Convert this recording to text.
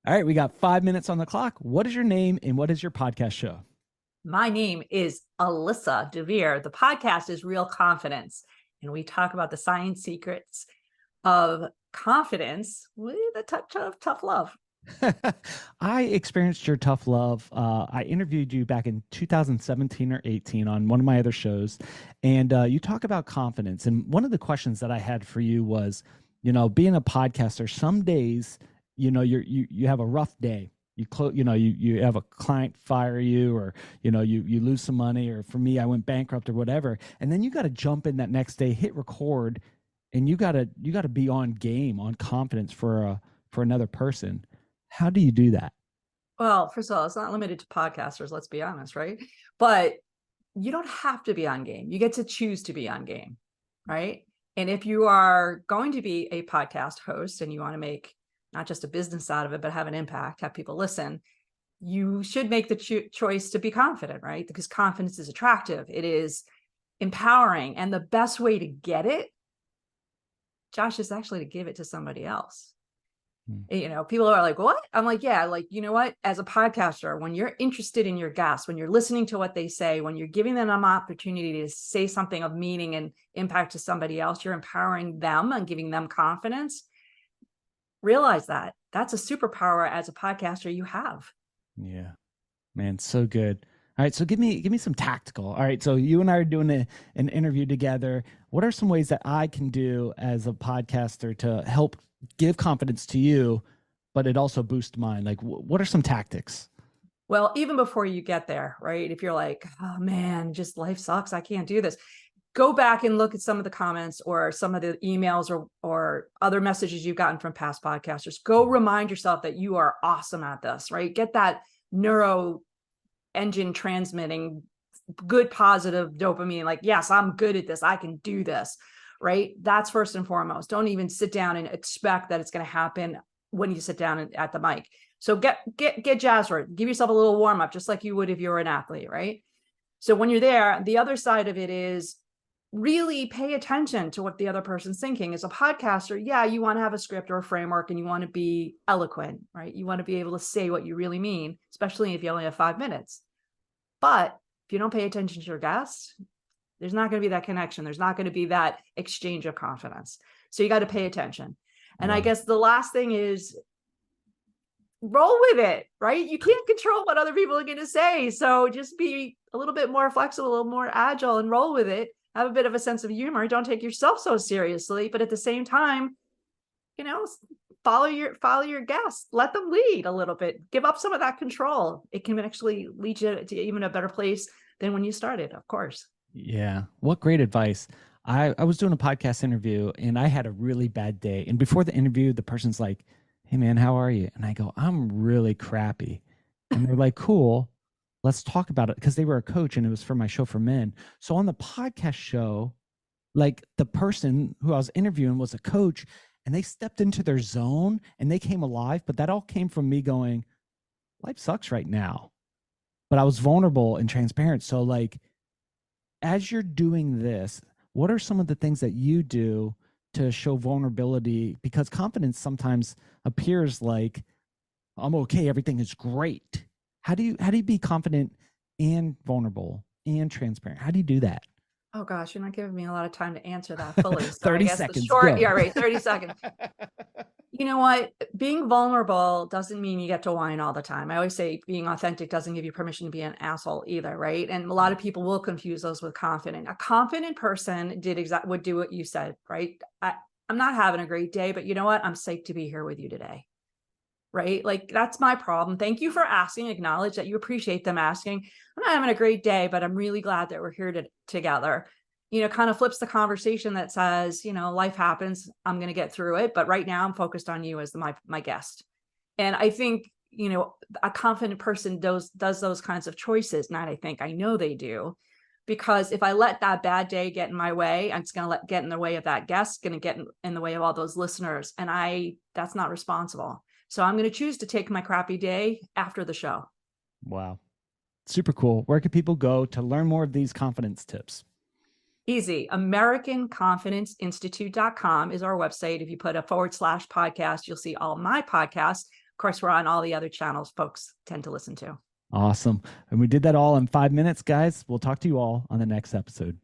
All right, we got 5 minutes on the clock. What is your name and what is your podcast show? My name is Alyssa Dver. The podcast is Real Confidence, and we talk about the science secrets of confidence with a touch of tough love. I experienced your tough love. I interviewed you back in 2017 or 18 on one of my other shows, and you talk about confidence. And one of the questions that I had for you was, being a podcaster, some days, you have a rough day. You have a client fire you, or you lose some money, or for me, I went bankrupt or whatever, and then you got to jump in that next day, hit record, and you got to be on game, on confidence for another person. How do you do that? Well, first of all, it's not limited to podcasters, let's be honest, right? But you don't have to be on game. You get to choose to be on game, right? And if you are going to be a podcast host and you want to make not just a business out of it, but have an impact, have people listen, you should make the choice to be confident, right? Because confidence is attractive. It is empowering. And the best way to get it, Josh, is actually to give it to somebody else. People are like, what? I'm like, yeah, like, you know what? As a podcaster, when you're interested in your guests, when you're listening to what they say, when you're giving them an opportunity to say something of meaning and impact to somebody else, you're empowering them and giving them confidence. Realize that that's a superpower as a podcaster you have. Yeah, man, so good. All right, so give me some tactical. All right, so you and I are doing an interview together. What are some ways that I can do as a podcaster to help give confidence to you, but it also boosts mine? Like, what are some tactics? Well, even before you get there, right? If you're like, oh man, just life sucks, I can't do this. Go back and look at some of the comments or some of the emails or other messages you've gotten from past podcasters. Go remind yourself that you are awesome at this, right? Get that neuro engine transmitting good, positive dopamine. Like, yes, I'm good at this. I can do this, right? That's first and foremost. Don't even sit down and expect that it's going to happen when you sit down at the mic. So get jazzed for it. Give yourself a little warm up, just like you would if you were an athlete, right? So when you're there, the other side of it is really pay attention to what the other person's thinking. As a podcaster, yeah, you want to have a script or a framework and you want to be eloquent, right? You want to be able to say what you really mean, especially if you only have 5 minutes. But if you don't pay attention to your guests, there's not going to be that connection. There's not going to be that exchange of confidence. So you got to pay attention. And I Wow. guess the last thing is roll with it, right? You can't control what other people are going to say. So just be a little bit more flexible, a little more agile and roll with it. Have a bit of a sense of humor. Don't take yourself so seriously, but at the same time, follow your guests. Let them lead a little bit. Give up some of that control. It can actually lead you to even a better place than when you started, of course. Yeah. What great advice. I was doing a podcast interview and I had a really bad day. And before the interview, the person's like, hey man, how are you? And I go, I'm really crappy. And they're like, cool, let's talk about it. Because they were a coach and it was for my show for men. So on the podcast show, like the person who I was interviewing was a coach and they stepped into their zone and they came alive. But that all came from me going, life sucks right now. But I was vulnerable and transparent. So like, as you're doing this, what are some of the things that you do to show vulnerability? Because confidence sometimes appears like I'm okay, everything is great. How do you be confident and vulnerable and transparent? How do you do that? Oh gosh, you're not giving me a lot of time to answer that fully. So I 30 guess the seconds, short, go. yeah, right, 30 seconds. You know what? Being vulnerable doesn't mean you get to whine all the time. I always say being authentic doesn't give you permission to be an asshole either, right? And a lot of people will confuse those with confident. A confident person would do what you said, right? I'm not having a great day, but you know what? I'm psyched to be here with you today, right? Like that's my problem. Thank you for asking. Acknowledge that you appreciate them asking. I'm not having a great day, but I'm really glad that we're here together. Kind of flips the conversation that says, life happens. I'm going to get through it. But right now I'm focused on you as my guest. And I think, a confident person does those kinds of choices. Not, I know they do. Because if I let that bad day get in my way, I'm just going to get in the way of that guest, going to get in the way of all those listeners. And that's not responsible. So I'm going to choose to take my crappy day after the show. Wow. Super cool. Where can people go to learn more of these confidence tips? Easy. AmericanConfidenceInstitute.com is our website. If you put a /podcast, you'll see all my podcasts. Of course, we're on all the other channels folks tend to listen to. Awesome. And we did that all in 5 minutes, guys. We'll talk to you all on the next episode.